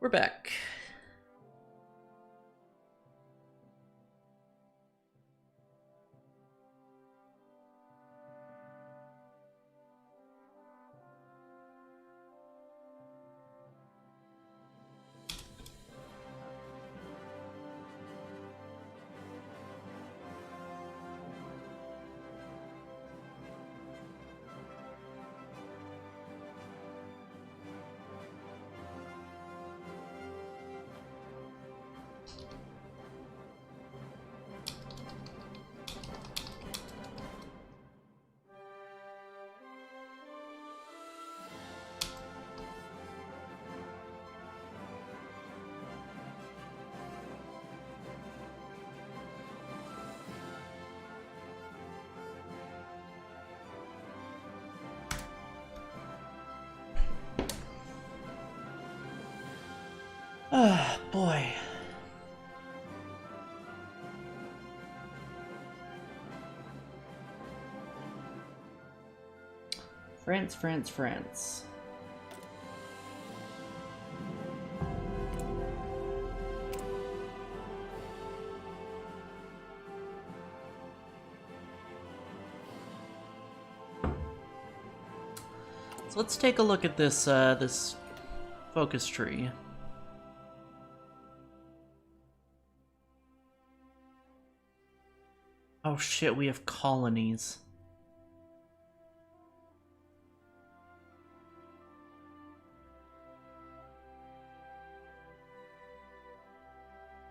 We're back. Ah, boy. France. So let's take a look at this this focus tree. Oh shit, we have colonies.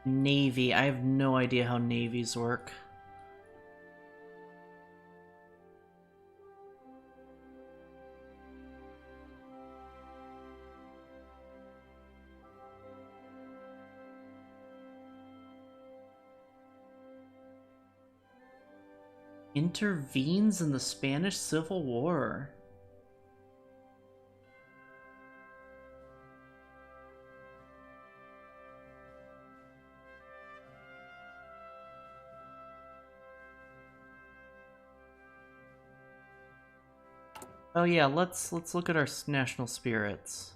Navy. I have no idea how navies work. Intervenes in the Spanish Civil War. Oh yeah, let's look at our national spirits.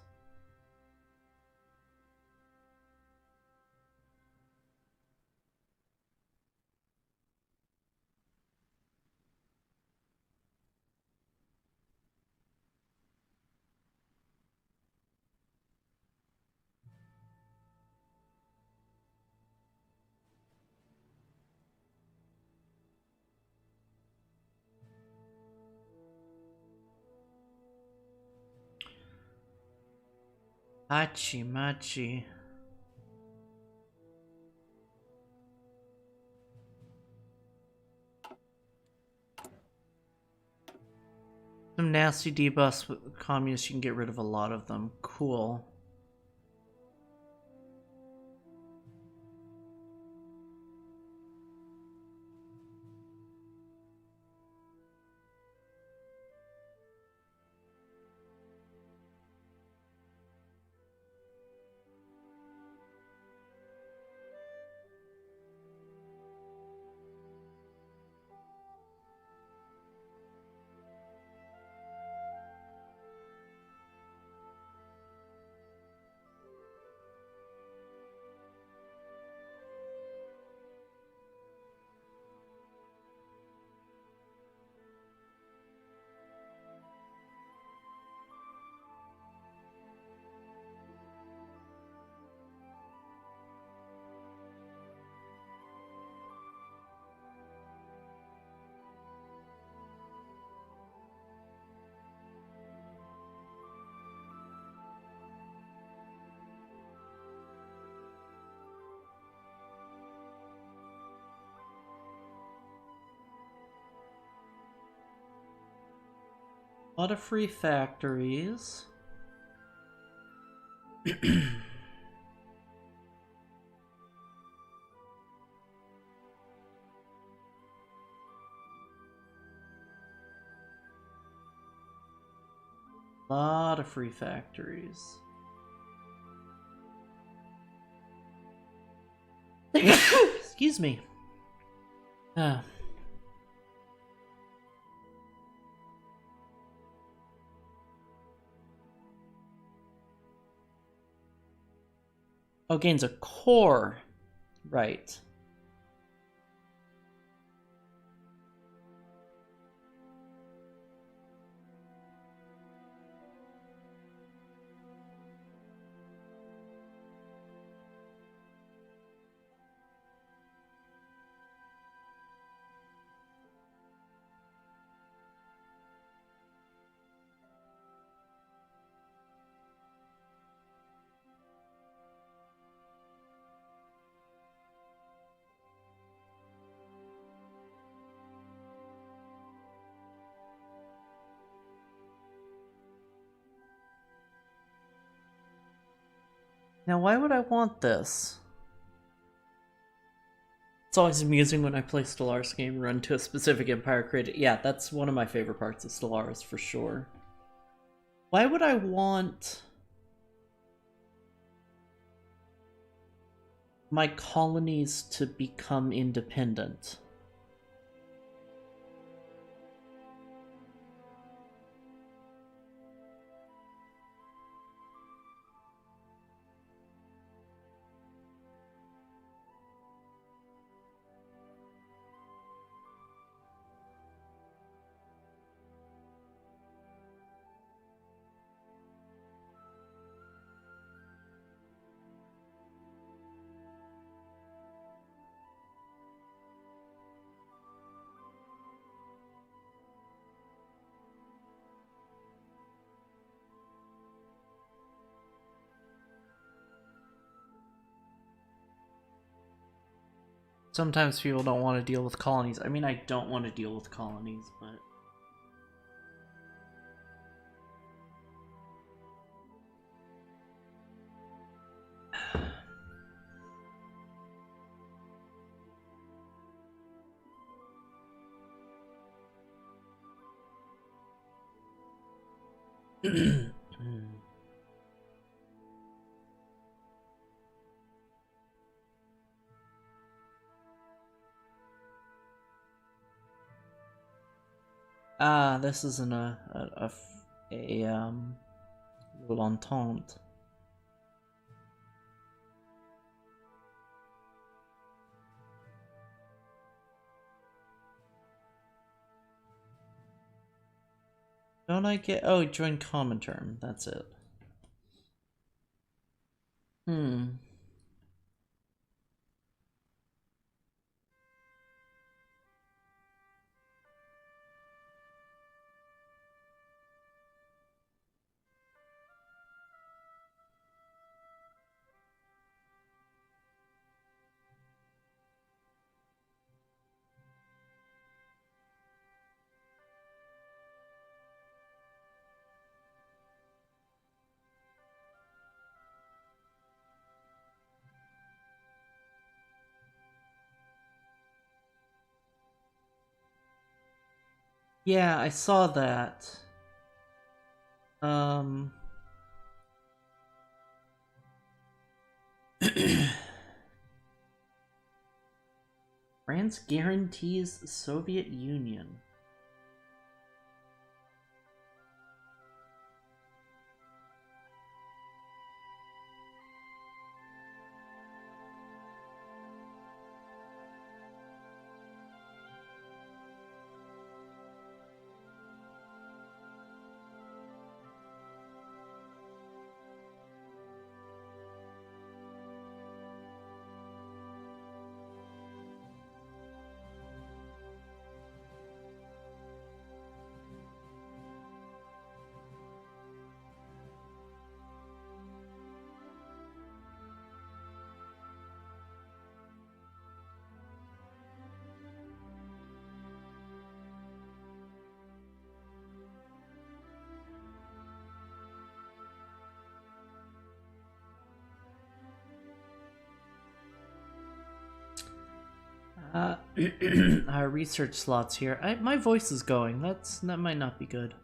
Machi. Some nasty debuffs with communists, you can get rid of a lot of them. Cool. A lot of free factories. A lot of free factories. Excuse me. Oh, gains a core. Right. Now, why would I want this? It's always amusing when I play Stellaris game, run to a specific empire created. Yeah, that's one of my favorite parts of Stellaris for sure. Why would I want my colonies to become independent? Sometimes people don't want to deal with colonies. I mean, I don't want to deal with colonies, but... Ah, this isn't a l'entente. Don't I get... Oh, join common term. That's it. Hmm. Yeah, I saw that. France guarantees Soviet Union. Our research slots here. My voice is going. That might not be good.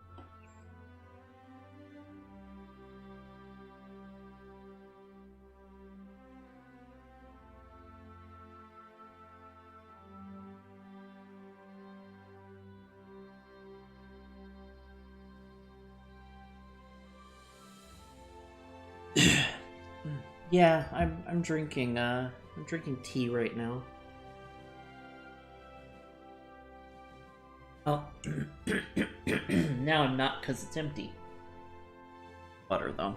Yeah, I'm drinking tea right now. Oh, now I'm not because it's empty. Butter though.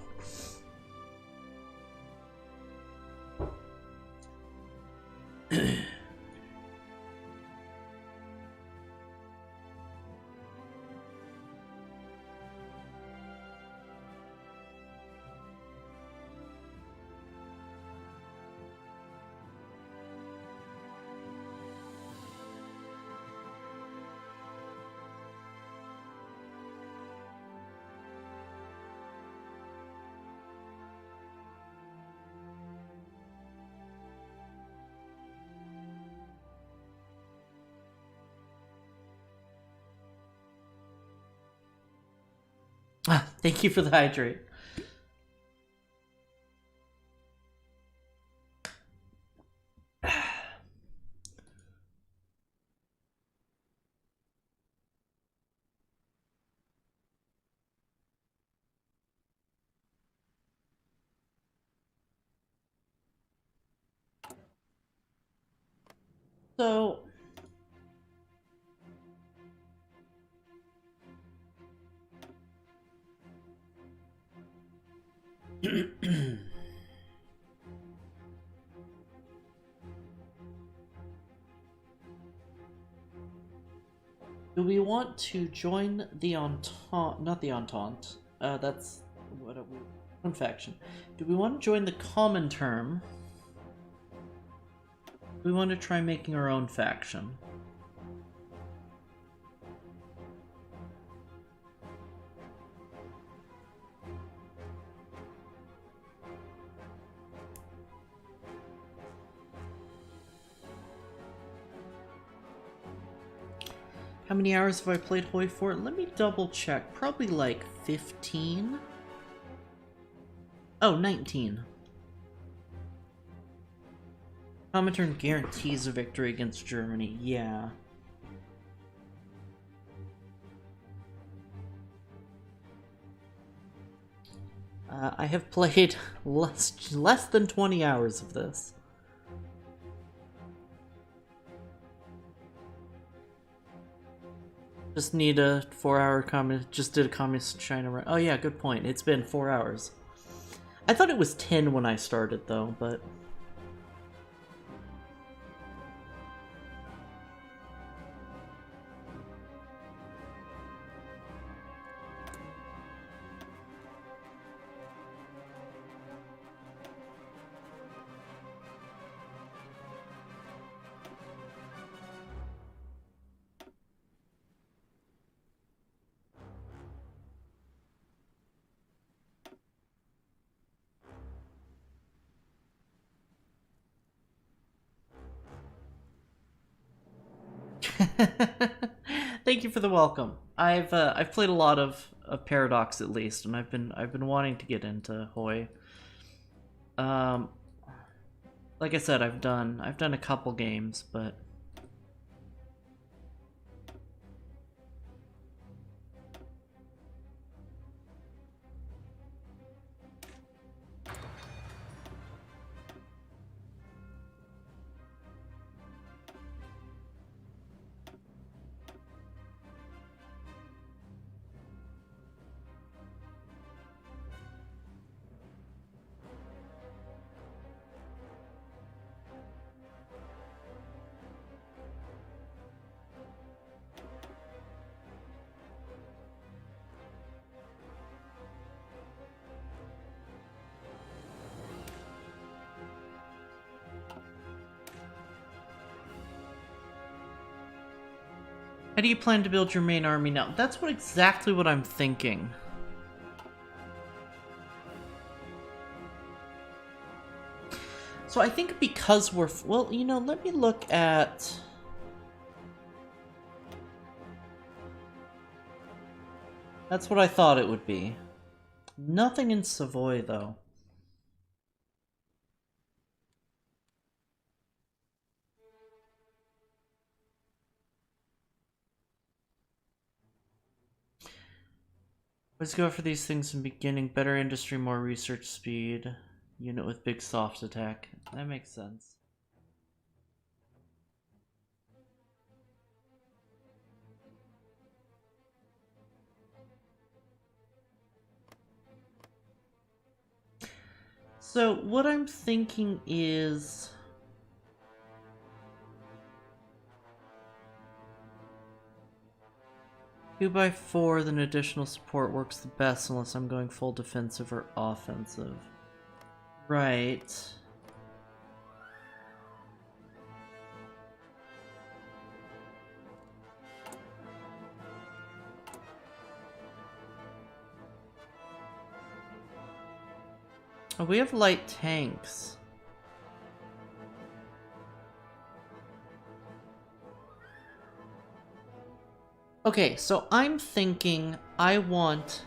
Ah, thank you for the hydrate. So do we want to join the Entente? Not the Entente. That's what a one faction. Do we want to join the Common Term? We want to try making our own faction. How many hours have I played HOI4? Let me double check. Probably like 15? Oh, 19. Comintern guarantees a victory against Germany. Yeah. I have played less than 20 hours of this. Just need a 4-hour communist. Just did a communist China run. Oh yeah, good point. It's been 4 hours. I thought it was 10 when I started though, but thank you for the welcome. I've played a lot of Paradox at least, and I've been wanting to get into Hoi. Um, like I said, I've done a couple games, but how do you plan to build your main army now? That's exactly what I'm thinking. So I think because we're... Well, you know, let me look at... That's what I thought it would be. Nothing in Savoy, though. Let's go for these things in beginning. Better industry, more research speed. Unit with big soft attack. That makes sense. So what I'm thinking is 2x4, then additional support works the best unless I'm going full defensive or offensive. Right. Oh, we have light tanks. Okay, so I'm thinking I want...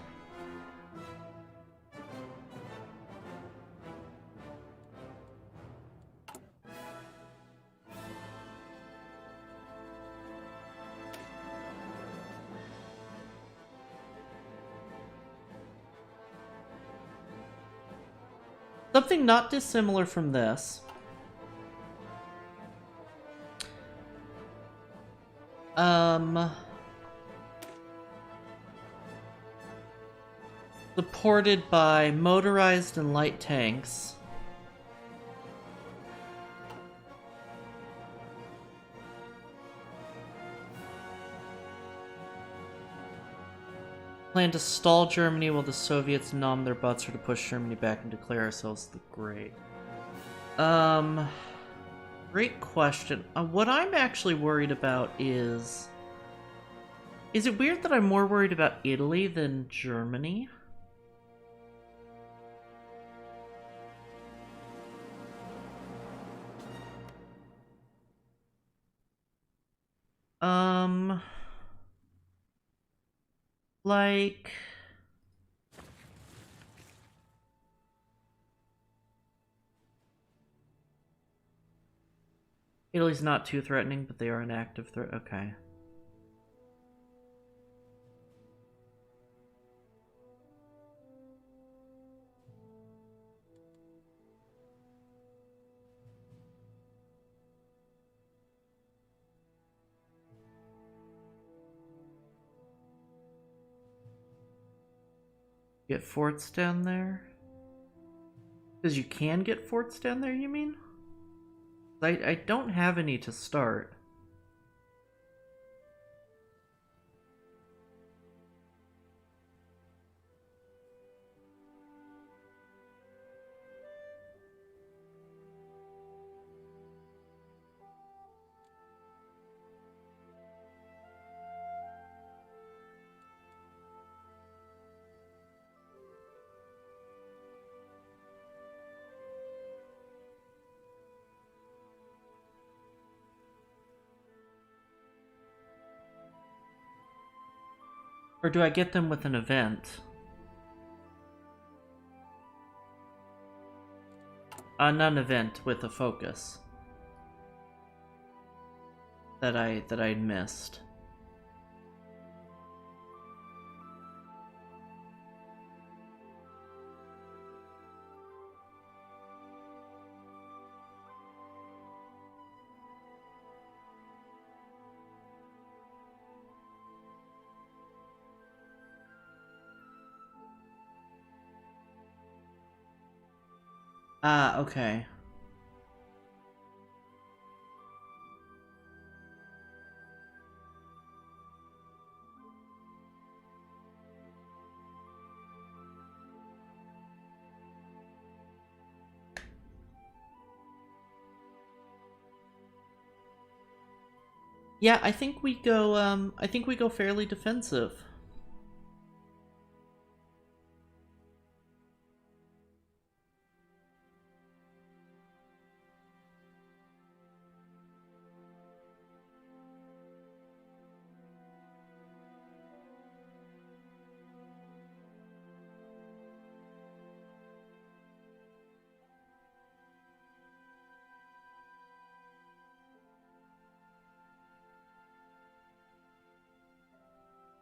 something not dissimilar from this. Supported by motorized and light tanks. Plan to stall Germany while the Soviets numb their butts, or to push Germany back and declare ourselves the great. Great question. What I'm actually worried about is... Is it weird that I'm more worried about Italy than Germany? Like... Italy's not too threatening, but they are an active threat. Okay. Get forts down there? Because you can get forts down there, you mean? I don't have any to start. Or do I get them with an event? Non-event with a focus. That I missed. Ah, okay. Yeah, I think we go fairly defensive.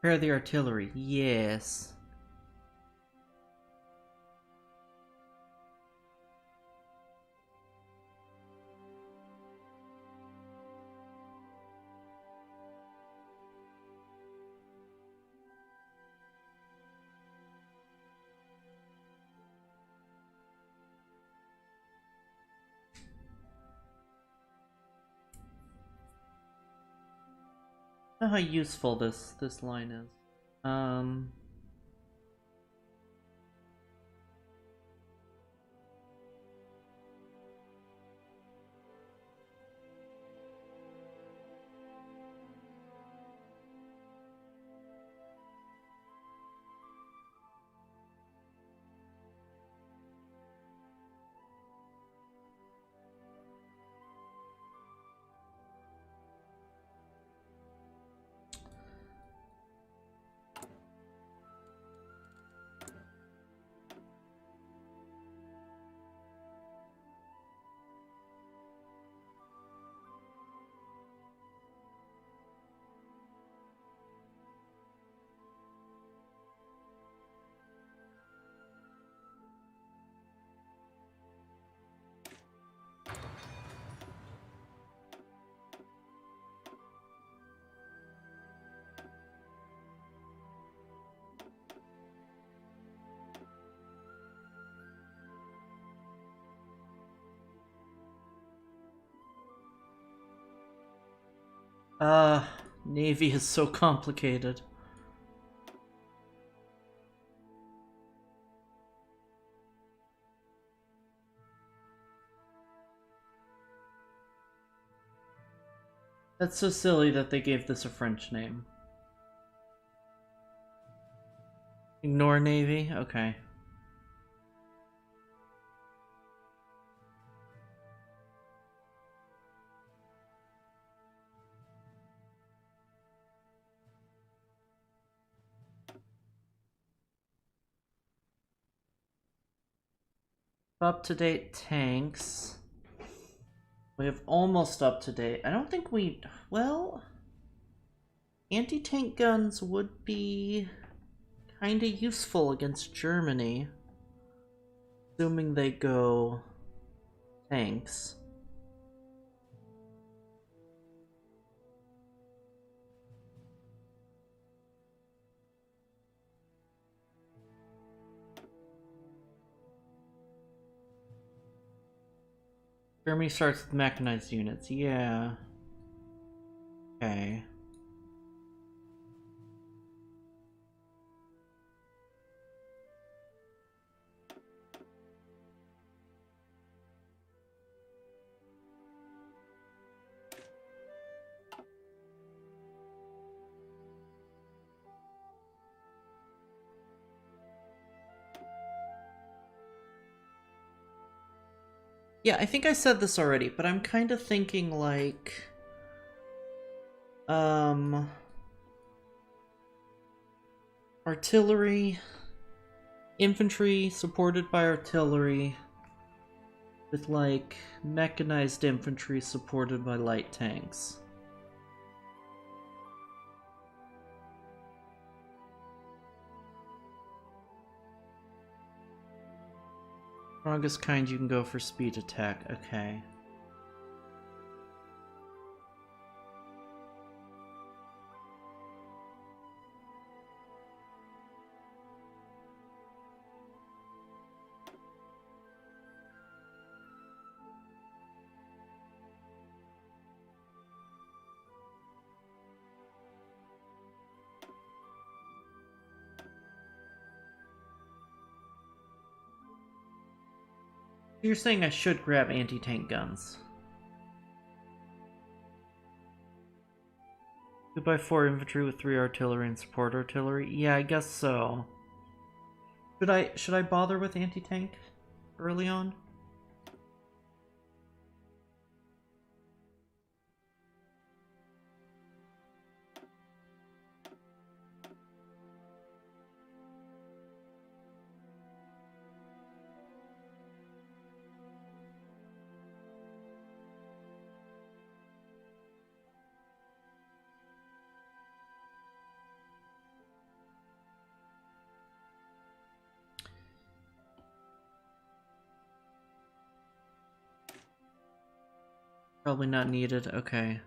Prepare the artillery. Yes. know how useful this line is. Navy is so complicated. That's so silly that they gave this a French name. Ignore Navy? Okay. Up-to-date tanks. We have almost up-to-date. I don't think we... Well... Anti-tank guns would be... kinda useful against Germany. Assuming they go... tanks. Germany starts with mechanized units, yeah. Okay. Yeah, I think I said this already, but I'm kind of thinking like... Artillery... Infantry supported by artillery... with like mechanized infantry supported by light tanks. Strongest kind you can go for speed attack, okay. You're saying I should grab anti-tank guns. 2x4 infantry with 3 artillery and support artillery? Yeah, I guess so. Should I bother with anti-tank early on? Probably not needed, okay.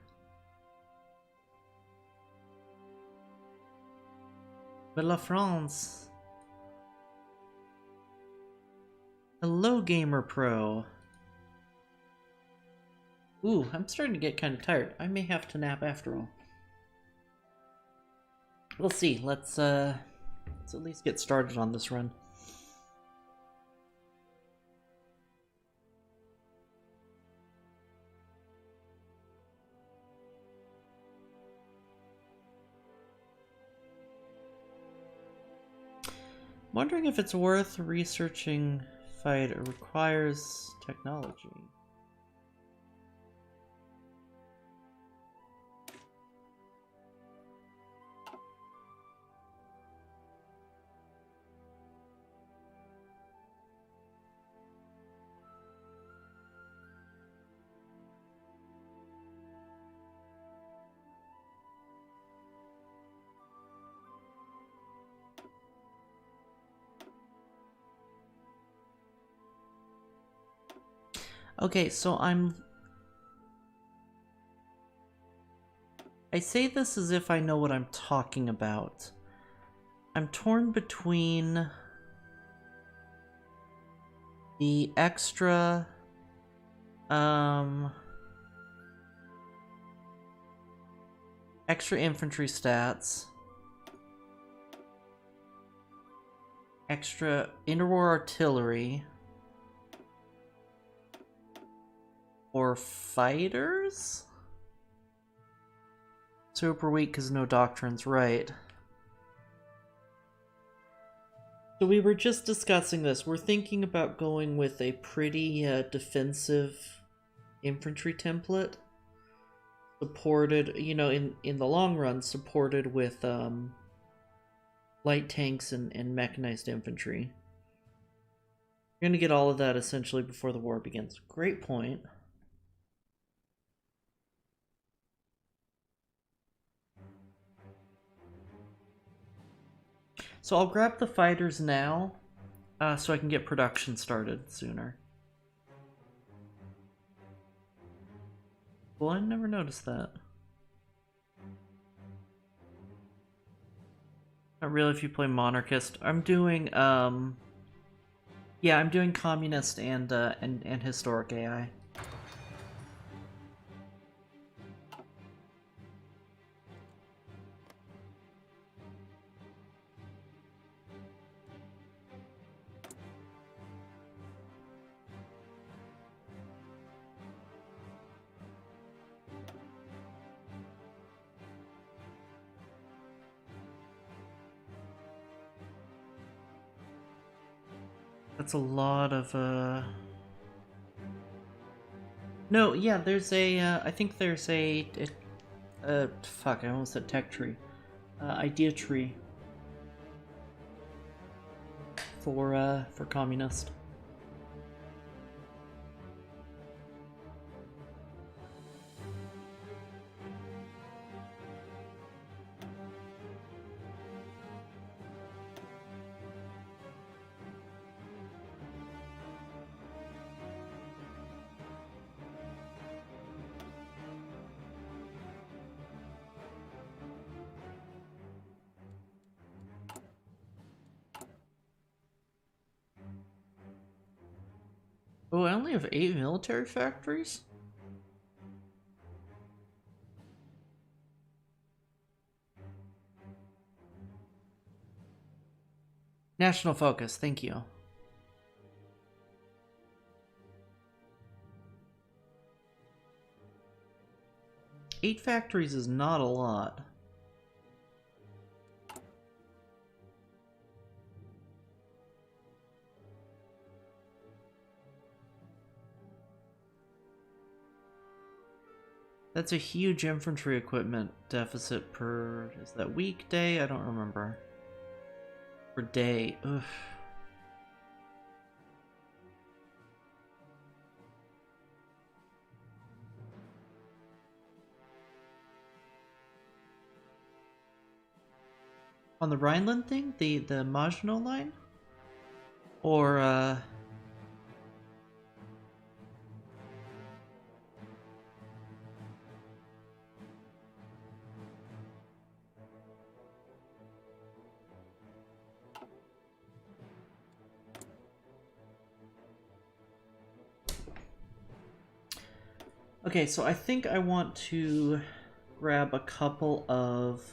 But La France. Hello, Gamer Pro. Ooh, I'm starting to get kind of tired. I may have to nap after all. We'll see. Let's at least get started on this run. Wondering if it's worth researching fight or requires technology. Okay, so I say this as if I know what I'm talking about. I'm torn between the extra extra infantry stats, extra interwar artillery, or fighters? Super weak because no doctrines, right. So we were just discussing this. We're thinking about going with a pretty defensive infantry template. Supported, you know, in the long run, supported with light tanks and mechanized infantry. You're gonna get all of that essentially before the war begins. Great point. So I'll grab the fighters now, so I can get production started sooner. Well, I never noticed that. Not really if you play monarchist. I'm doing, yeah, I'm doing communist and historic AI. That's a lot of, No, yeah, there's a, I think there's fuck, I almost said tech tree. Idea tree. For communist. Oh, I only have 8 military factories? National focus, thank you. Eight factories is not a lot. That's a huge infantry equipment deficit per... Is that weekday? I don't remember. Per day. Ugh. On the Rhineland thing? The Maginot Line? Or, Okay, so I think I want to grab a couple of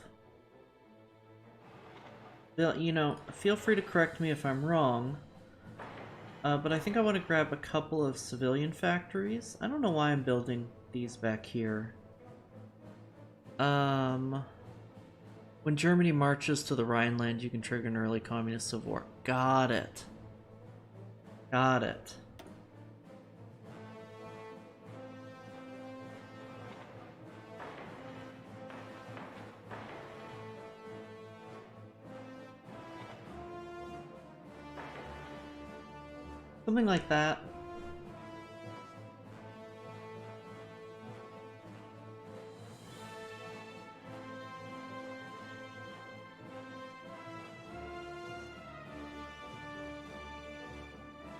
you know, feel free to correct me if I'm wrong. But I think I want to grab a couple of civilian factories. I don't know why I'm building these back here. When Germany marches to the Rhineland, you can trigger an early communist civil war. Got it. Got it. Something like that.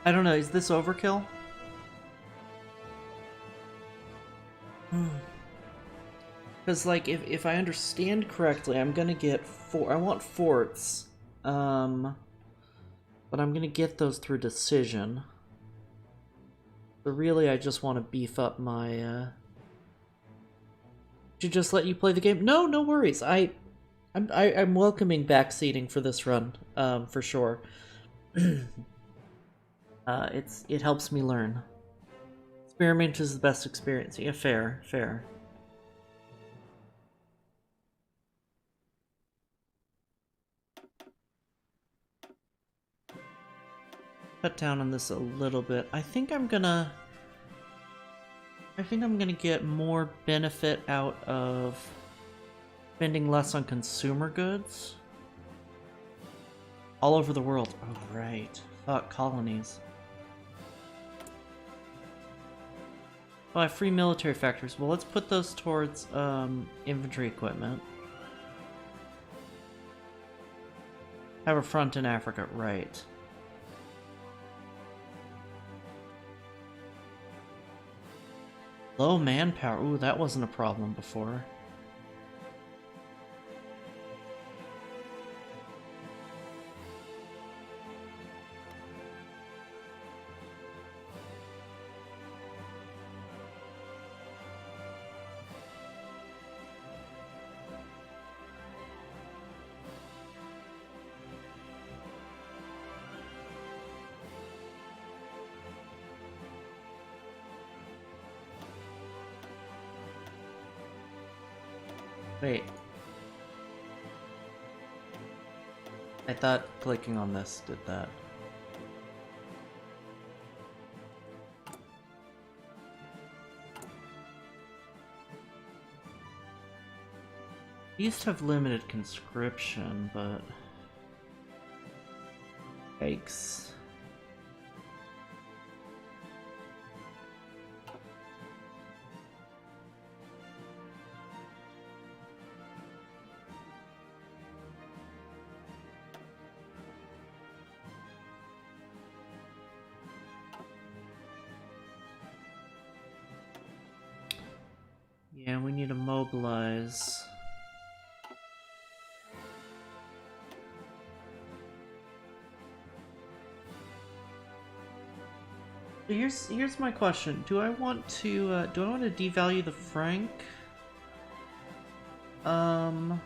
I don't know, is this overkill? Because, like, if I understand correctly, I'm gonna get I want forts. But I'm gonna get those through decision. But really, I just want to beef up my, Should just let you play the game? No, no worries. I'm welcoming backseating for this run, for sure. It helps me learn. Experiment is the best experience. Yeah, fair, fair. Cut down on this a little bit. I think I'm gonna get more benefit out of spending less on consumer goods. All over the world. Oh, right. Fuck, colonies. Oh, I have free military factories. Well, let's put those towards infantry equipment. Have a front in Africa, right. Low manpower. Ooh, that wasn't a problem before. Wait. I thought clicking on this did that. I used to have limited conscription, but... Yikes. Yeah, we need to mobilize. Here's my question. Do I want to devalue the franc? For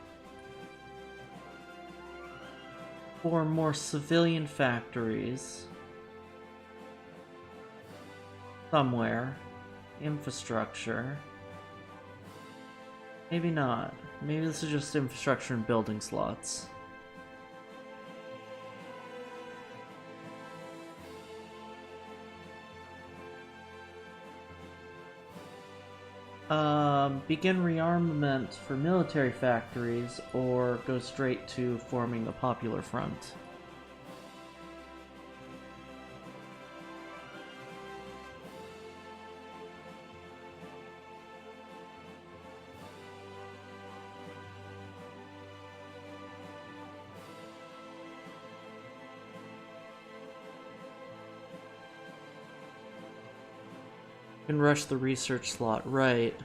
more civilian factories somewhere. Infrastructure. Maybe not. Maybe this is just infrastructure and building slots. Begin rearmament for military factories, or go straight to forming a popular front. Can rush the research slot, right.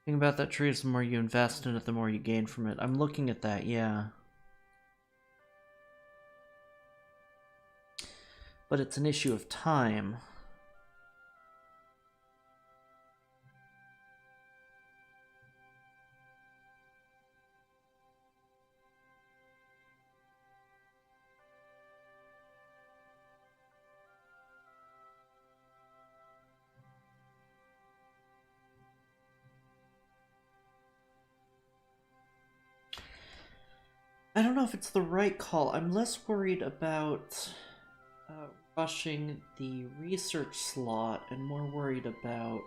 thing about that tree is the more you invest in it, the more you gain from it. I'm looking at that, yeah. But it's an issue of time. I don't know if it's the right call. I'm less worried about rushing the research slot and more worried about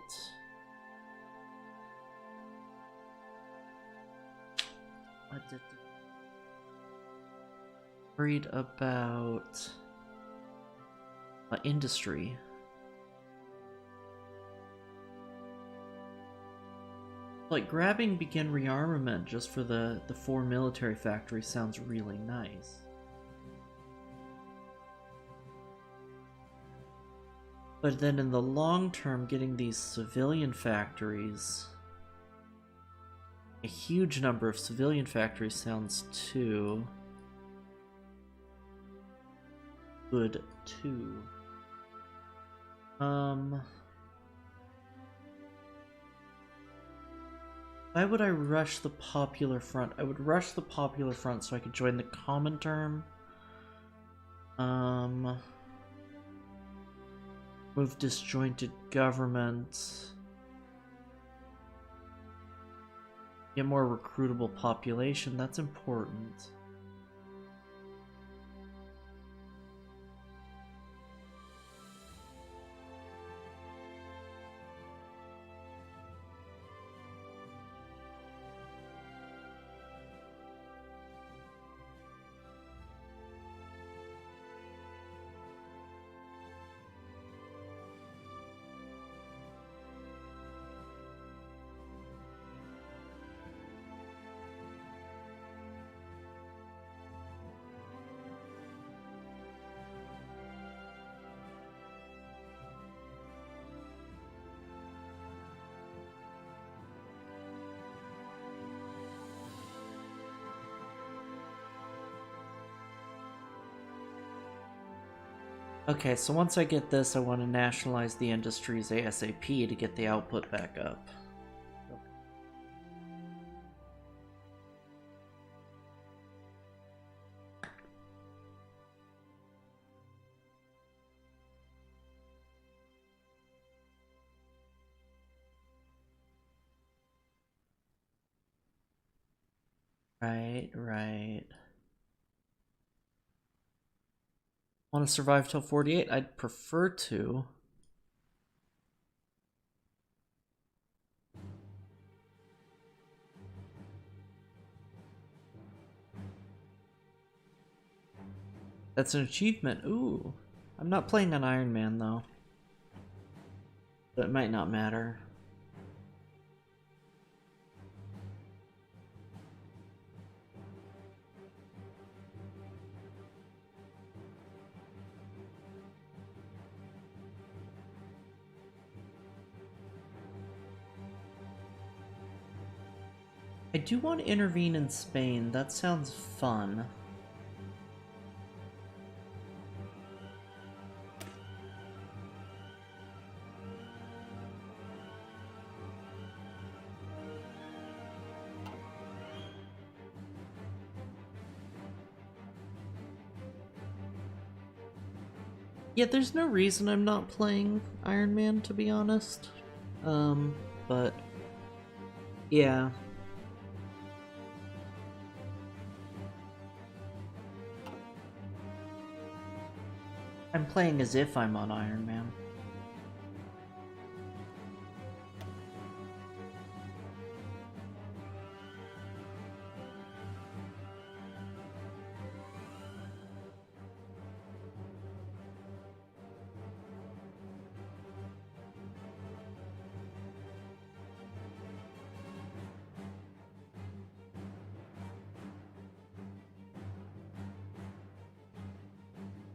industry. Like, grabbing begin rearmament just for the 4 military factories sounds really nice. But then in the long term, getting these civilian factories, a huge number of civilian factories sounds too good too. Why would I rush the Popular Front? I would rush the Popular Front so I could join the Comintern. Move disjointed government. Get more recruitable population, that's important. Okay, so once I get this, I want to nationalize the industries ASAP to get the output back up. Right. Want to survive till 48? I'd prefer to. That's an achievement. Ooh. I'm not playing on Iron Man, though. But it might not matter. I do want to intervene in Spain. That sounds fun. Yeah, there's no reason I'm not playing Iron Man, to be honest. But yeah. I'm playing as if I'm on Iron Man.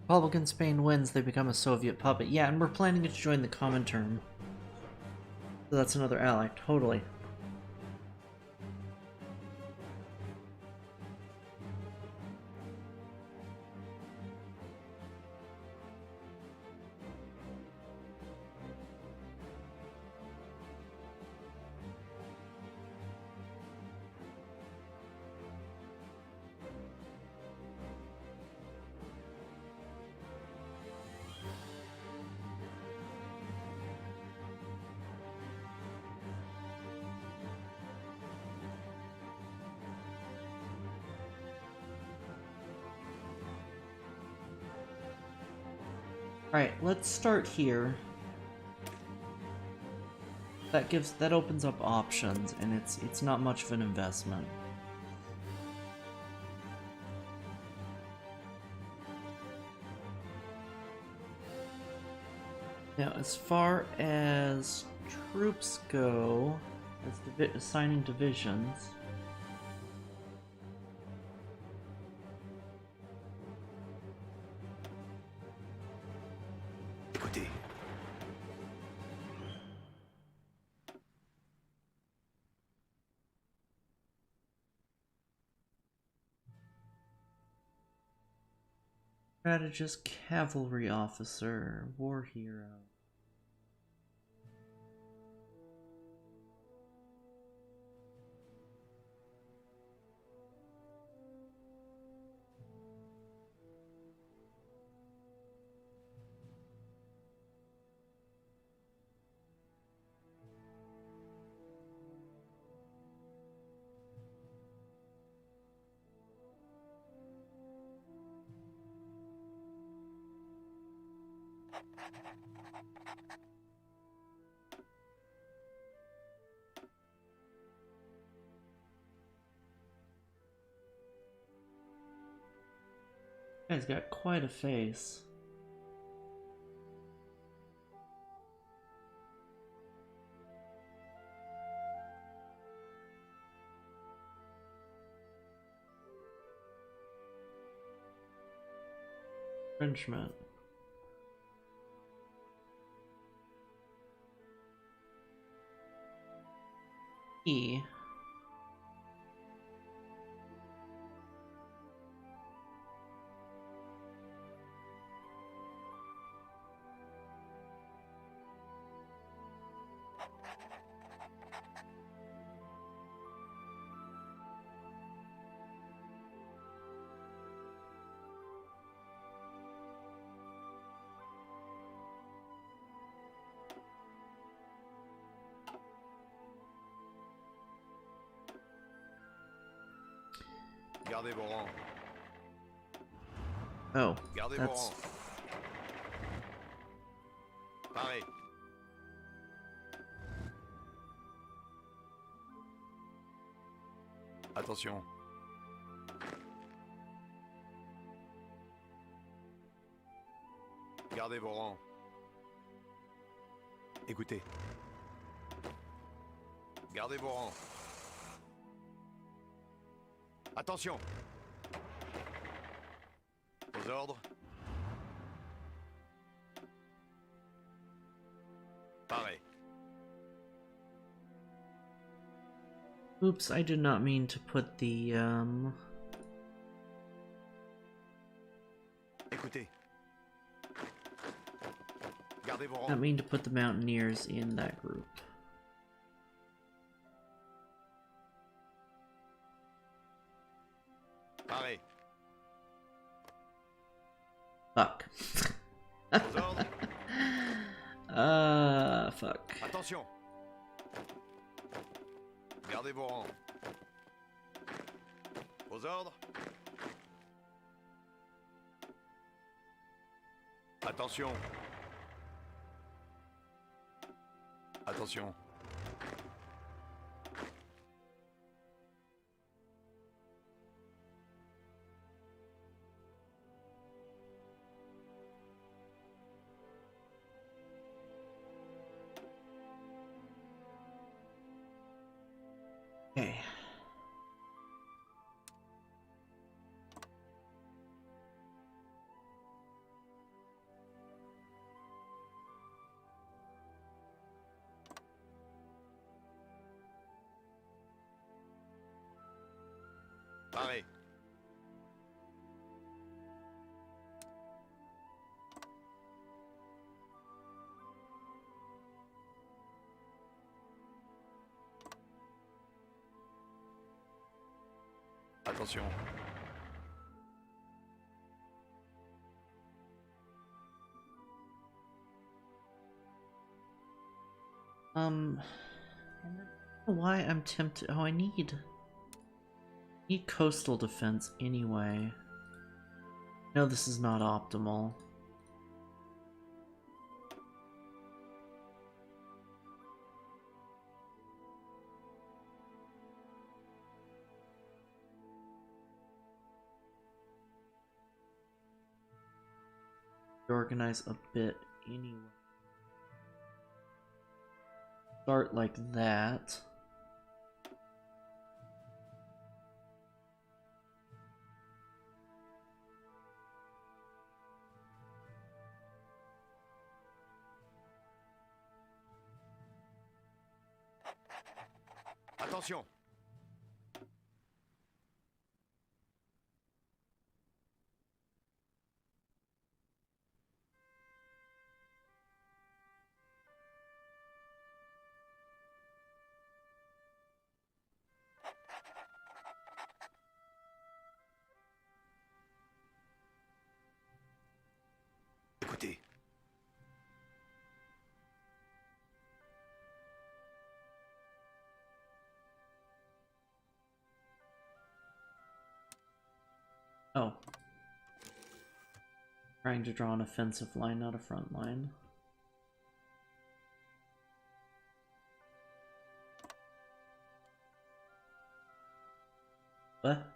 Republican Spain wins, they become a Soviet puppet. Yeah, and we're planning to join the Comintern. So that's another ally, totally. Alright, let's start here. That opens up options, and it's not much of an investment. Now, as far as troops go, as assigning divisions, Écoutez. strategist, cavalry officer, war hero. Guy's got quite a face. Infringement. E. Gardez vos rangs. Oh, Gardez vos that's... rangs. Parez. Attention. Gardez vos rangs. Écoutez. Gardez vos rangs. Attention. Aux ordres. Parez. Oops, I did not mean to put the, Écoutez. Gardez vos I rangs. didn't mean to put the mountaineers in that group. Parez. Fuck. Aux ordres. Fuck. Attention. Gardez vos rangs. Aux ordres. Attention. Attention. Okay. Parez. Attention. I don't know why I'm tempted. Oh, I need coastal defense anyway. No, this is not optimal. Organize a bit anyway. Start like that. Attention. Écoutez. Oh. Trying to draw an offensive line, not a front line. What?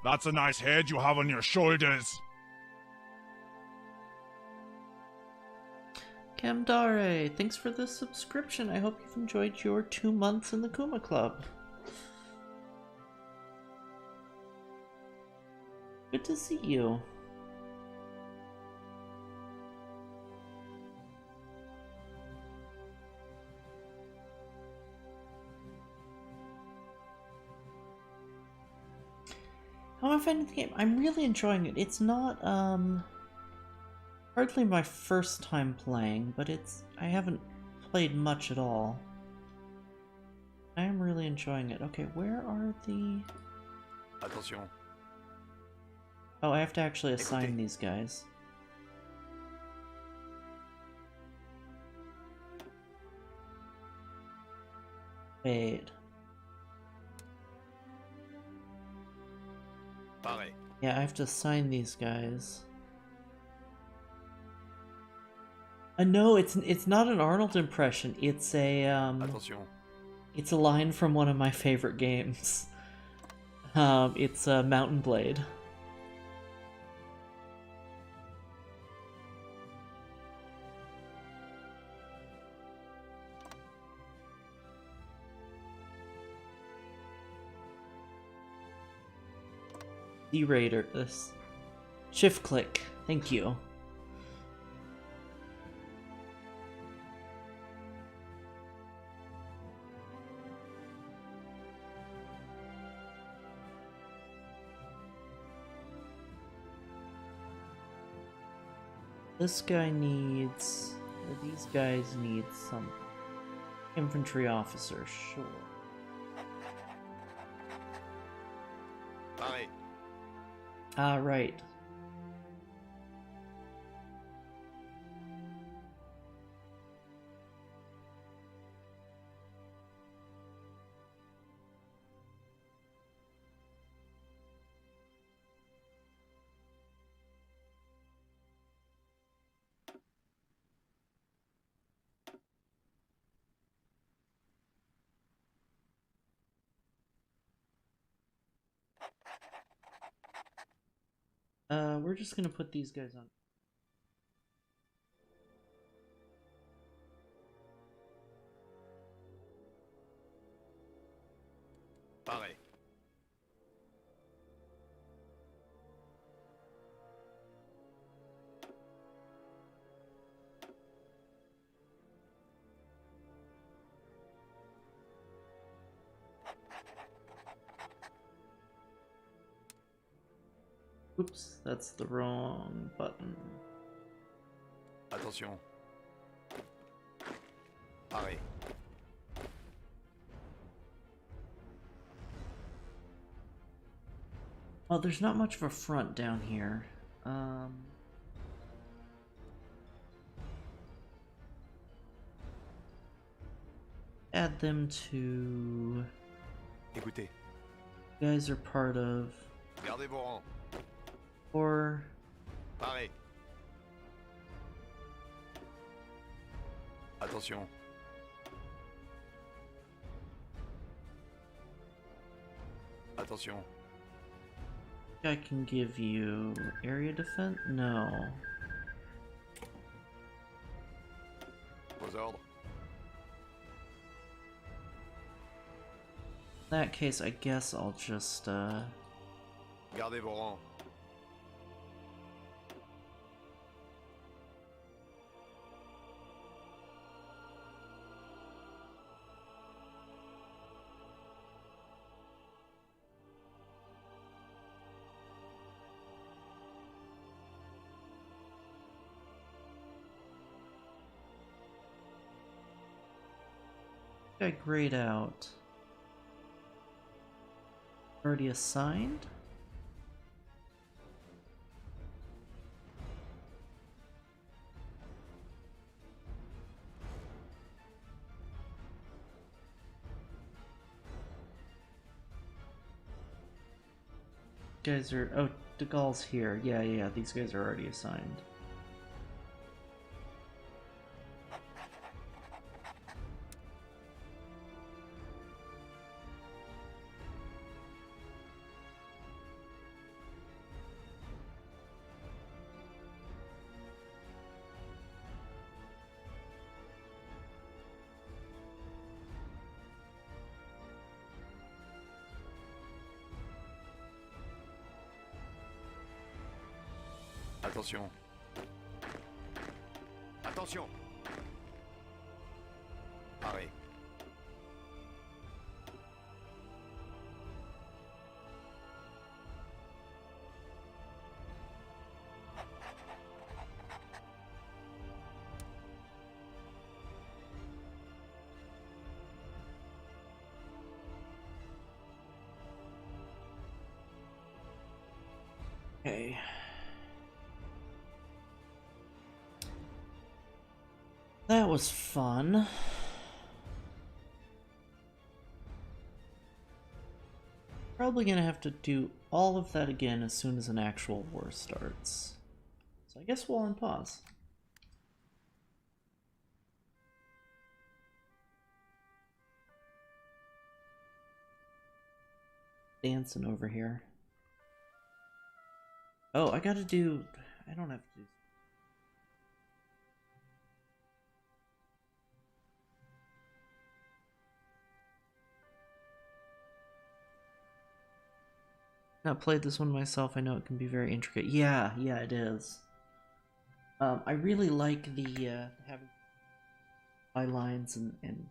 That's a nice head you have on your shoulders. Camdare, thanks for the subscription. I hope you've enjoyed your 2 months in the Kuma Club. Good to see you. How am I finding the game? I'm really enjoying it. It's not, hardly my first time playing, but I haven't played much at all. I am really enjoying it. Okay, where are the... Attention. Oh, I have to actually assign these guys. Wait. Pareil. Yeah, I have to assign these guys. No, it's not an Arnold impression. It's a Attention. it's a line from one of my favorite games. It's Mountain Blade. D-Raider, this. Shift click, thank you. This guy needs... These guys need some infantry officer, sure. Pareil. Ah, right. We're just gonna put these guys on. Pareil. Oops, that's the wrong button. Attention. Pareil. Well, there's not much of a front down here. Add them to... Écoutez. You guys are part of... Gardez vos rangs. Or... Pareil. Attention. Attention. I can give you area defense? No. Vos ordres. In that case, I guess I'll just, Gardez vos rangs. I grayed out. Already assigned? Guys are, oh, De Gaulle's here. Yeah, these guys are already assigned. Attention. Attention. Arrêt. Okay. That was fun. Probably gonna have to do all of that again as soon as an actual war starts. So I guess we'll unpause. Dancing over here. Oh, I gotta do... I don't have to do... Not played this one myself. I know it can be very intricate. Yeah, it is. I really like the having bylines and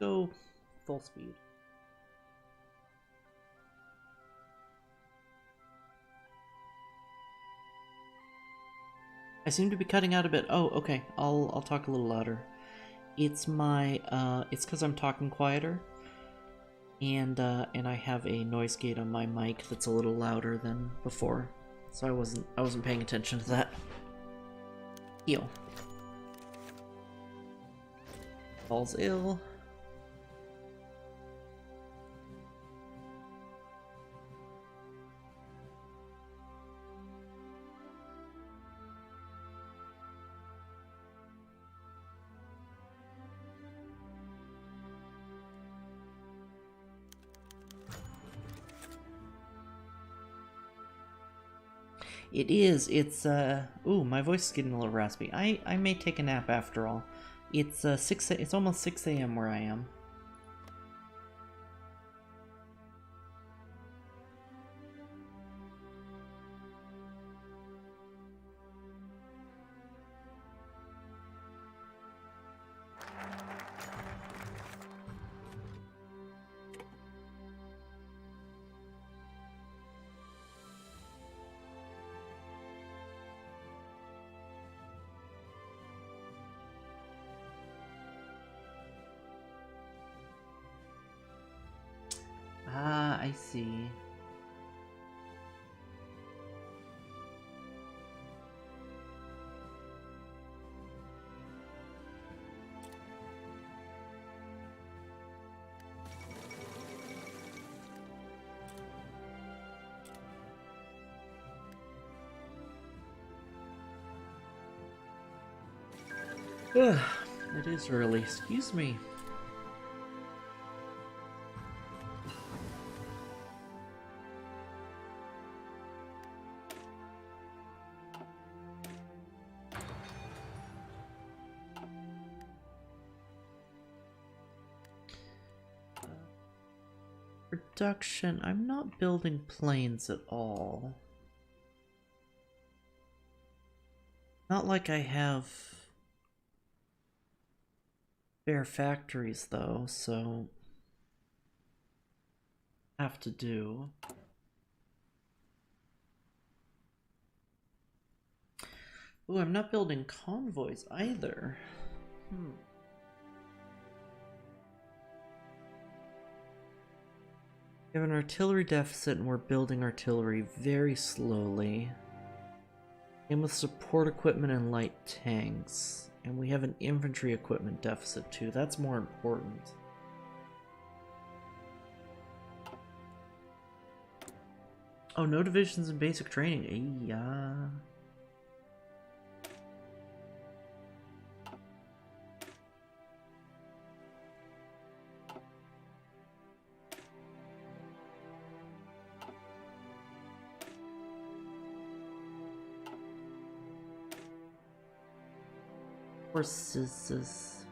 go full speed. I seem to be cutting out a bit. Oh, okay. I'll talk a little louder. It's my it's because I'm talking quieter, and I have a noise gate on my mic that's a little louder than before, so I wasn't paying attention to that. Heal. Falls ill. It is. It's ooh, my voice is getting a little raspy. I may take a nap after all. It's it's almost 6 a.m. where I am. Ah, I see. It is early, excuse me. Production, I'm not building planes at all. Not like I have spare factories though, so have to do. Ooh, I'm not building convoys either. We have an artillery deficit and we're building artillery very slowly. And with support equipment and light tanks. And we have an infantry equipment deficit too. That's more important. Oh, no divisions in basic training. Yeah. Horses.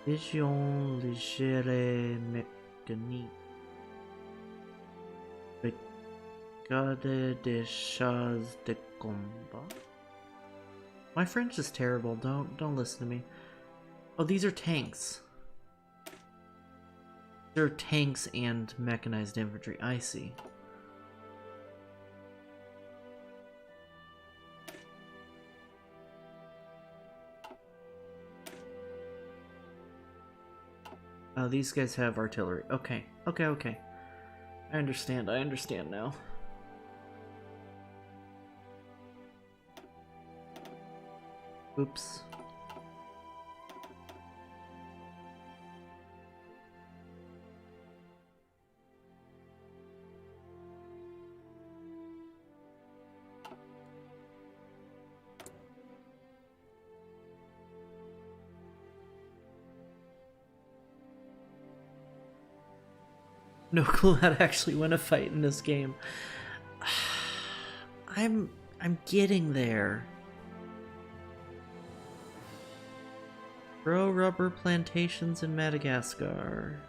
Vision légère mécanique. Brigade des chars de combat. My French is terrible. Don't listen to me. Oh, these are tanks. There are tanks and mechanized infantry. I see. Oh, these guys have artillery. Okay. Okay. I understand now. Oops. No clue how to actually win a fight in this game. I'm getting there. Grow rubber plantations in Madagascar.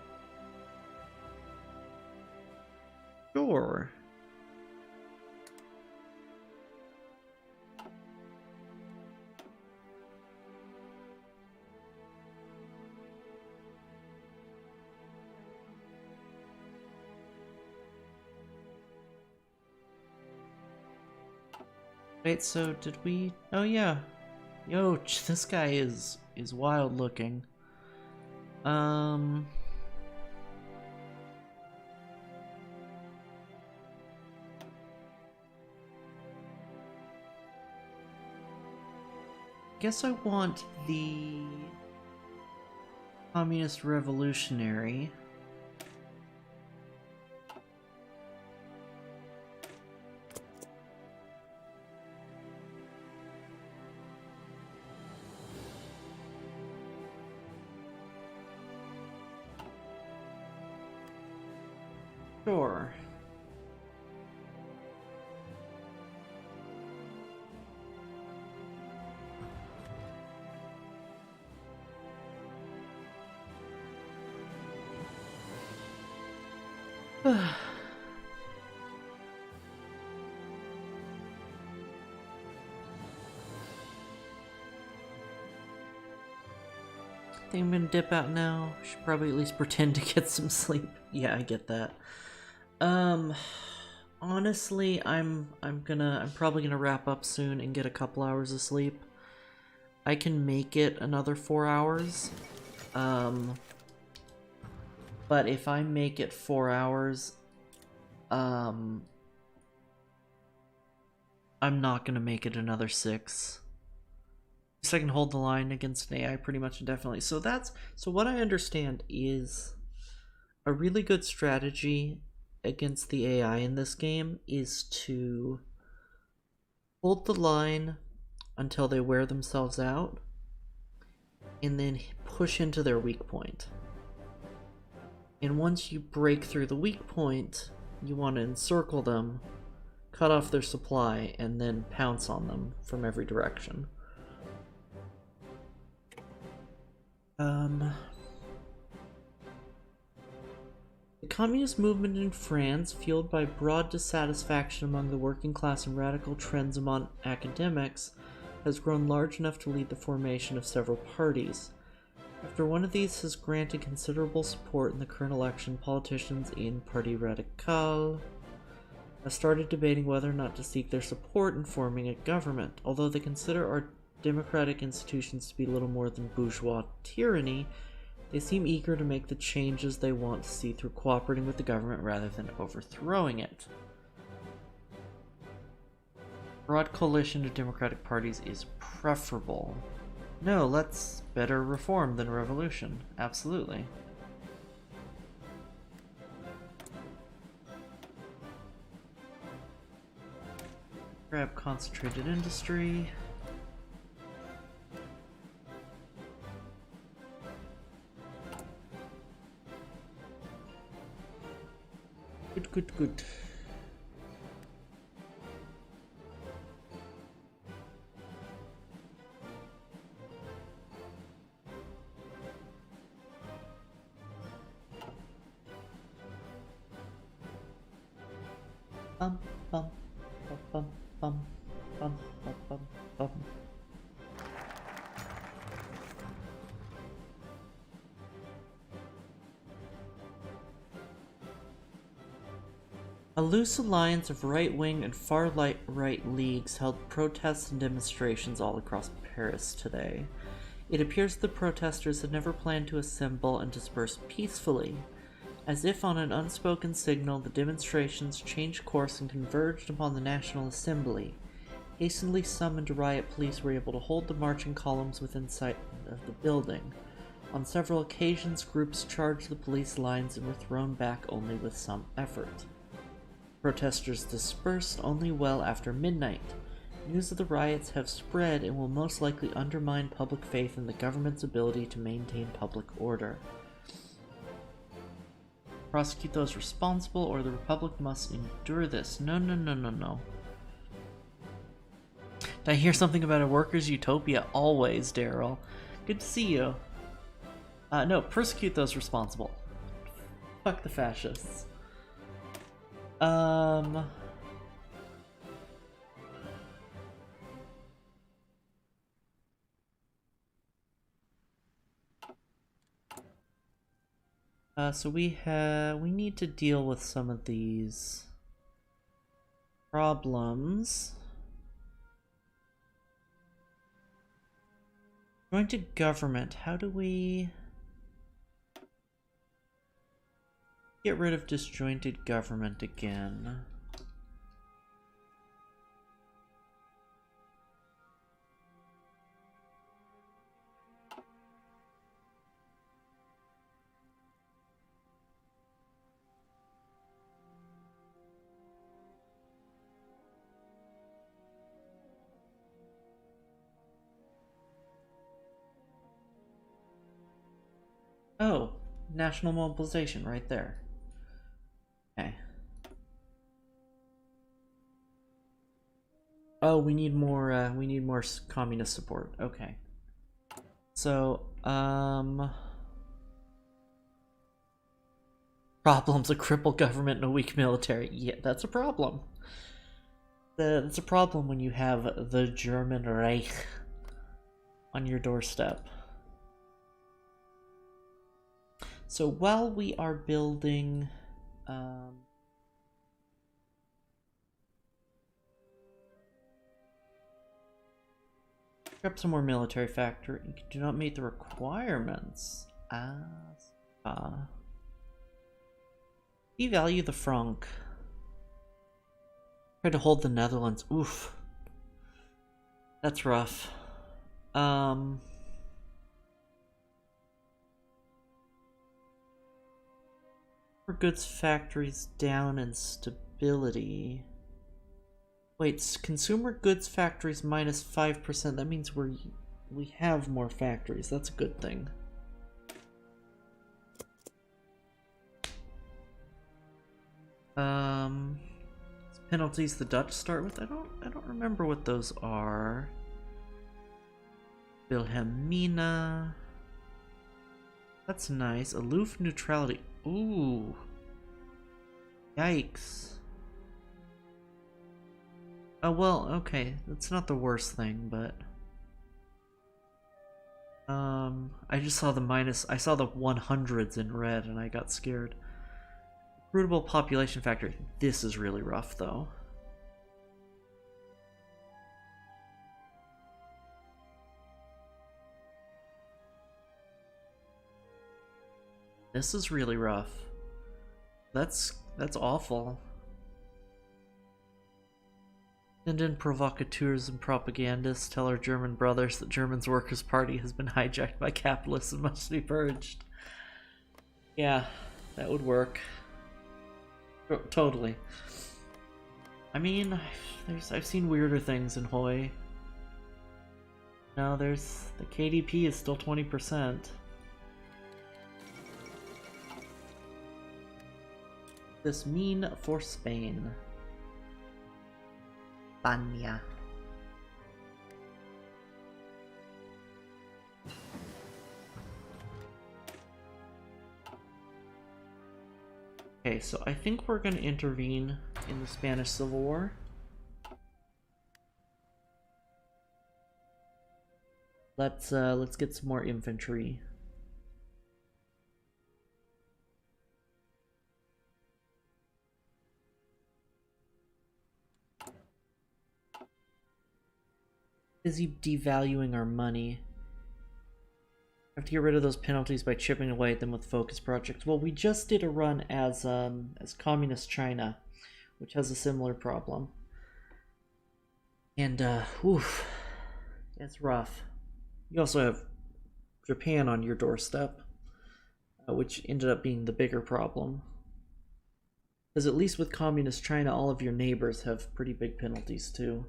Sure. Wait, so did we... Oh yeah. Yo, this guy is wild looking. Guess I want the Communist Revolutionary. Sure. Think I'm gonna dip out now. Should probably at least pretend to get some sleep. Yeah, I get that. Honestly, I'm probably gonna wrap up soon and get a couple hours of sleep. I can make it another 4 hours. But if I make it 4 hours, I'm not gonna make it another 6. I can hold the line against an AI pretty much indefinitely. So what I understand is a really good strategy against the AI in this game is to hold the line until they wear themselves out, and then push into their weak point. And once you break through the weak point, you want to encircle them, cut off their supply, and then pounce on them from every direction. The communist movement in France, fueled by broad dissatisfaction among the working class and radical trends among academics, has grown large enough to lead the formation of several parties. After one of these has granted considerable support in the current election, politicians in Parti Radical have started debating whether or not to seek their support in forming a government. Although they consider our democratic institutions to be little more than bourgeois tyranny, they seem eager to make the changes they want to see through cooperating with the government rather than overthrowing it. Broad coalition of democratic parties is preferable. No, let's better reform than revolution. Absolutely. Grab concentrated industry. Good. Bum, bum, bum, bum, bum, bum, bum, bum. A loose alliance of right-wing and far-right leagues held protests and demonstrations all across Paris today. It appears the protesters had never planned to assemble and disperse peacefully. As if on an unspoken signal, the demonstrations changed course and converged upon the National Assembly. Hastily summoned riot police were able to hold the marching columns within sight of the building. On several occasions, groups charged the police lines and were thrown back only with some effort. Protesters dispersed only well after midnight. News of the riots have spread and will most likely undermine public faith in the government's ability to maintain public order. Prosecute those responsible, or the Republic must endure this. No. Did I hear something about a workers' utopia? Always, Daryl. Good to see you. No, persecute those responsible. Fuck the fascists. So we need to deal with some of these problems. Going to government, how do we get rid of disjointed government again? Oh, national mobilization right there. Okay. Oh, we need more communist support. Okay. So, problems, a crippled government and a weak military. Yeah, that's a problem. That's a problem when you have the German Reich on your doorstep. So while we are building, grab some more military factory. You do not meet the requirements. Devalue the franc. Try to hold the Netherlands. Oof. That's rough. goods factories down in stability. Wait, consumer goods factories minus 5%. That means we have more factories. That's a good thing. Penalties the Dutch start with. I don't remember what those are. Wilhelmina. That's nice. Aloof neutrality. Ooh. Yikes. Oh well, okay. That's not the worst thing, but I just saw the minus. I saw the 100s in red, and I got scared. Recruitable population factor. This is really rough, though. This is really rough. That's awful. And in provocateurs and propagandists tell our German brothers that Germany's Workers' Party has been hijacked by capitalists and must be purged. Yeah, that would work. Totally. I mean, I've seen weirder things in HOI. Now there's the KDP is still 20%. This mean for Spain. España. Okay, so I think we're going to intervene in the Spanish Civil War. Let's get some more infantry. Busy devaluing our money. Have to get rid of those penalties by chipping away at them with focus projects. Well, we just did a run as Communist China, which has a similar problem. And oof, it's rough. You also have Japan on your doorstep, which ended up being the bigger problem. Because at least with Communist China, all of your neighbors have pretty big penalties too.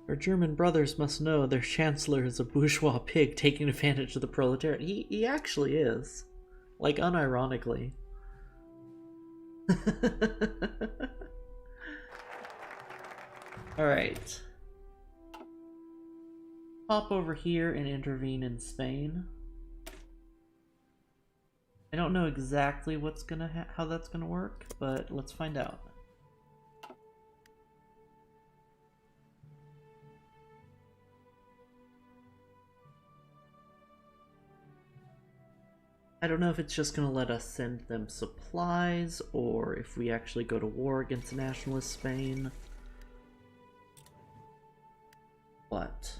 Our German brothers must know their chancellor is a bourgeois pig taking advantage of the proletariat. He actually is. Like, unironically. Alright. Pop over here and intervene in Spain. I don't know exactly what's gonna how that's gonna work, but let's find out. I don't know if it's just going to let us send them supplies, or if we actually go to war against nationalist Spain. What?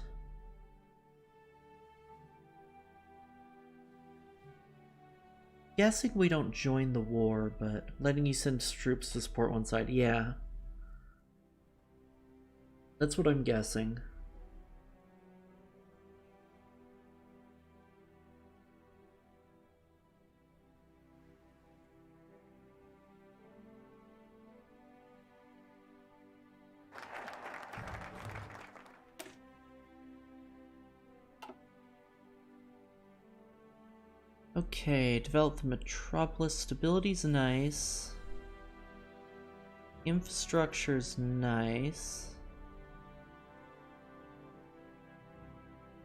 Guessing we don't join the war, but letting you send troops to support one side, yeah. That's what I'm guessing. Okay, develop the metropolis. Stability's nice. Infrastructure's nice.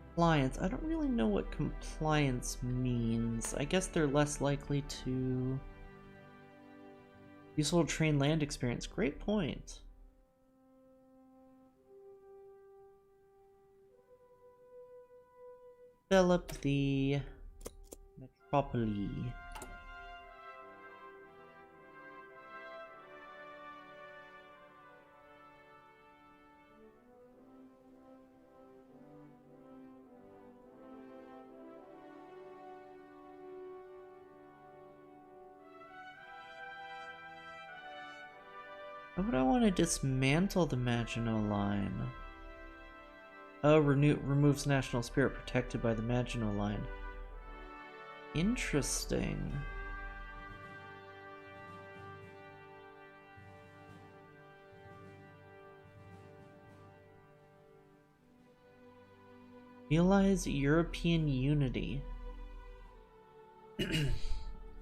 Compliance. I don't really know what compliance means. I guess they're less likely to... Useful train land experience. Great point. Develop the... properly. Why would I want to dismantle the Maginot Line? Oh, removes national spirit protected by the Maginot Line. Interesting. Realize European unity.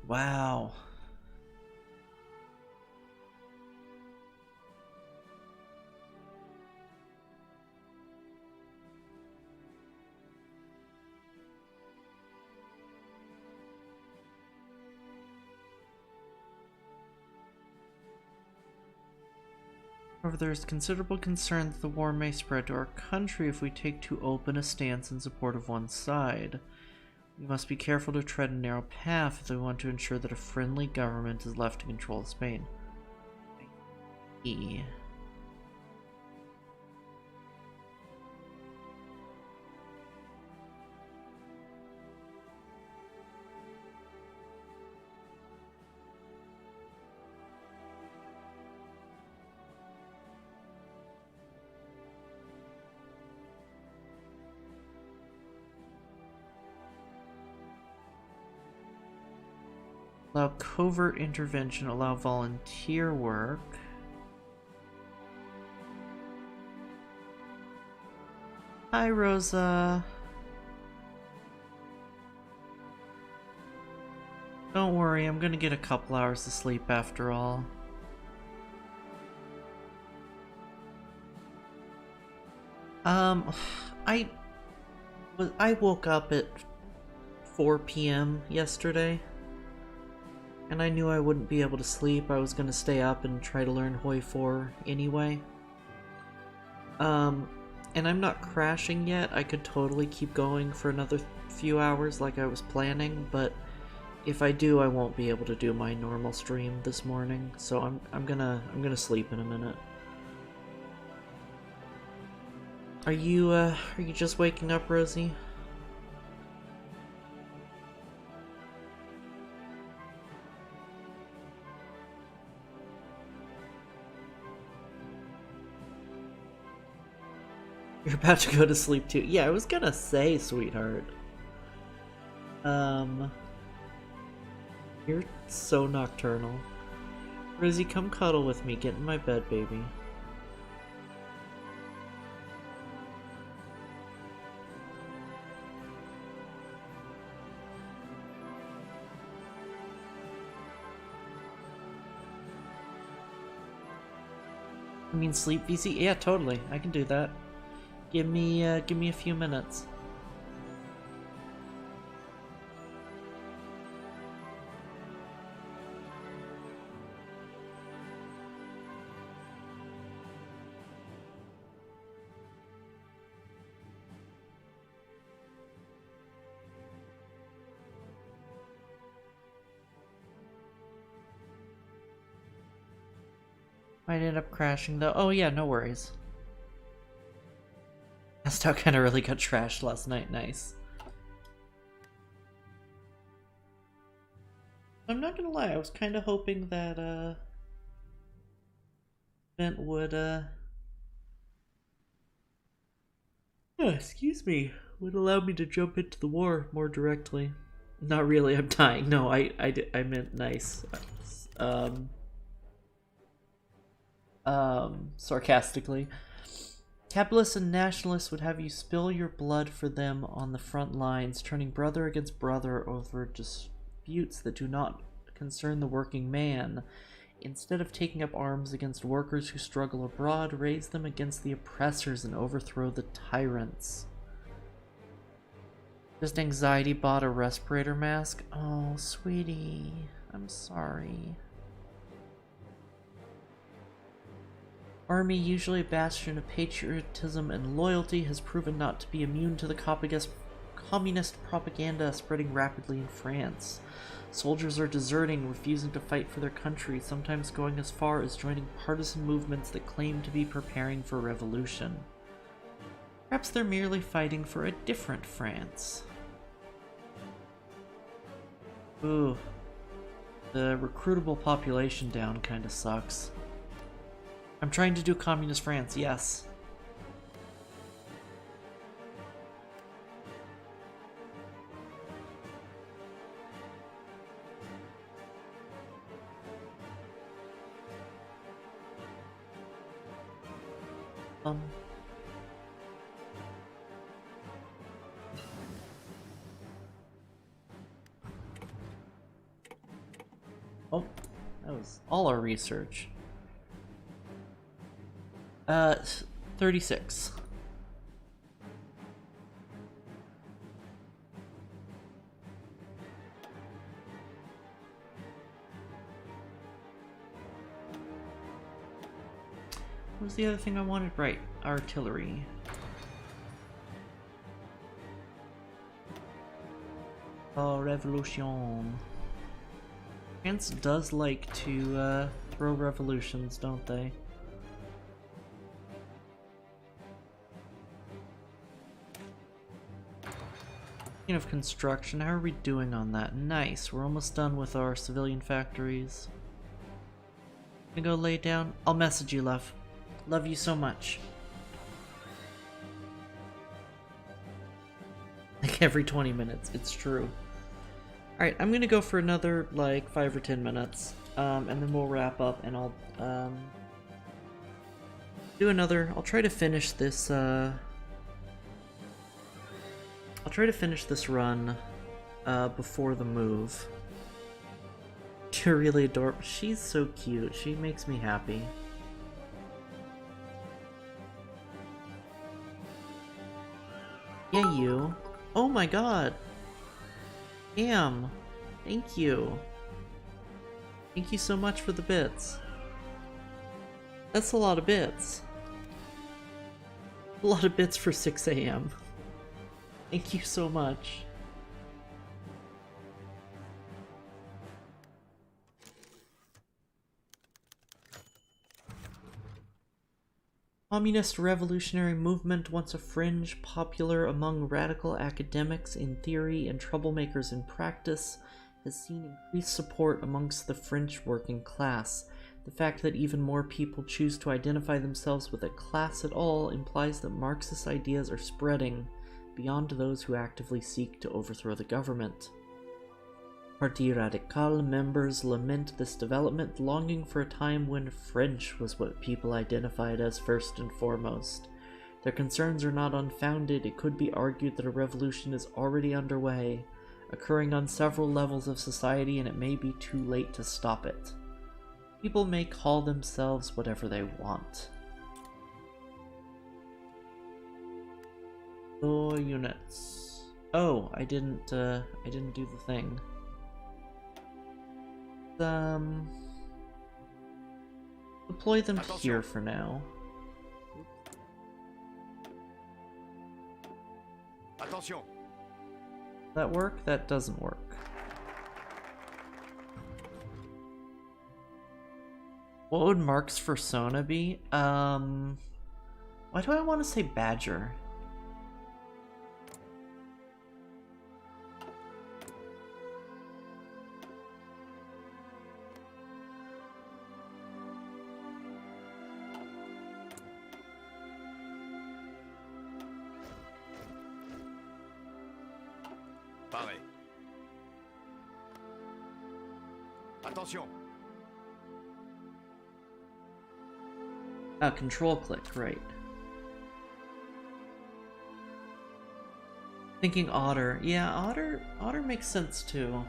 Wow. However, there is considerable concern that the war may spread to our country if we take too open a stance in support of one side. We must be careful to tread a narrow path if we want to ensure that a friendly government is left to control Spain. E. Allow covert intervention, allow volunteer work. Hi, Rosa. Don't worry, I'm gonna get a couple hours of sleep after all. I woke up at 4 p.m. yesterday. And I knew I wouldn't be able to sleep. I was gonna stay up and try to learn HOI4 anyway. And I'm not crashing yet. I could totally keep going for another few hours like I was planning, but if I do, I won't be able to do my normal stream this morning. So I'm gonna sleep in a minute. Are you just waking up, Rosie? You're about to go to sleep too. Yeah, I was gonna say, sweetheart. You're so nocturnal. Rosie, come cuddle with me. Get in my bed, baby. I mean, sleep VC? Yeah, totally. I can do that. Give me a few minutes. Might end up crashing though. Oh yeah, no worries. That kind of really got trashed last night. Nice. I'm not gonna lie, I was kind of hoping that event would excuse me, would allow me to jump into the war more directly. Not really, I'm dying. No, I meant nice. Sarcastically. Capitalists and nationalists would have you spill your blood for them on the front lines, turning brother against brother over disputes that do not concern the working man. Instead of taking up arms against workers who struggle abroad, raise them against the oppressors and overthrow the tyrants. Just anxiety bought a respirator mask? Oh, sweetie, I'm sorry. Army, usually a bastion of patriotism and loyalty, has proven not to be immune to the communist propaganda spreading rapidly in France. Soldiers are deserting, refusing to fight for their country, sometimes going as far as joining partisan movements that claim to be preparing for revolution. Perhaps they're merely fighting for a different France. Ooh. The recruitable population down kinda sucks. I'm trying to do Communist France, yes. Oh, that was all our research. 36. What was the other thing I wanted? Right, artillery. Oh, revolution. France does like to throw revolutions, don't they? Speaking of construction, how are we doing on that? Nice, we're almost done with our civilian factories. Gonna go lay down? I'll message you, love. Love you so much. Like every 20 minutes, it's true. Alright, I'm gonna go for another, like, 5 or 10 minutes, and then we'll wrap up, and I'll, do another. I'll try to finish this, I'll try to finish this run, before the move. You're really adorable. She's so cute. She makes me happy. Yeah, you. Oh my god. Damn. Thank you. Thank you so much for the bits. That's a lot of bits. A lot of bits for 6 a.m. Thank you so much. Communist revolutionary movement, once a fringe popular among radical academics in theory and troublemakers in practice, has seen increased support amongst the French working class. The fact that even more people choose to identify themselves with a class at all implies that Marxist ideas are spreading beyond those who actively seek to overthrow the government. Parti Radical members lament this development, longing for a time when French was what people identified as first and foremost. Their concerns are not unfounded. It could be argued that a revolution is already underway, occurring on several levels of society, and it may be too late to stop it. People may call themselves whatever they want. Oh, units. Oh, I didn't do the thing. Deploy them here for now. Attention. That work? That doesn't work. What would Mark's persona be? Why do I want to say Badger? Pareil. Attention. Control click, right. Thinking Otter. Yeah, Otter makes sense too.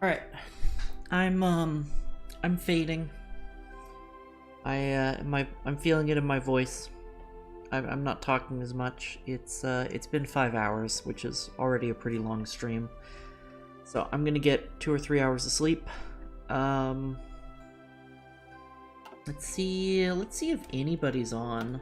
Alright. I'm fading. I'm feeling it in my voice. I'm not talking as much. It's been 5 hours, which is already a pretty long stream. So I'm gonna get 2 or 3 hours of sleep. Let's see if anybody's on.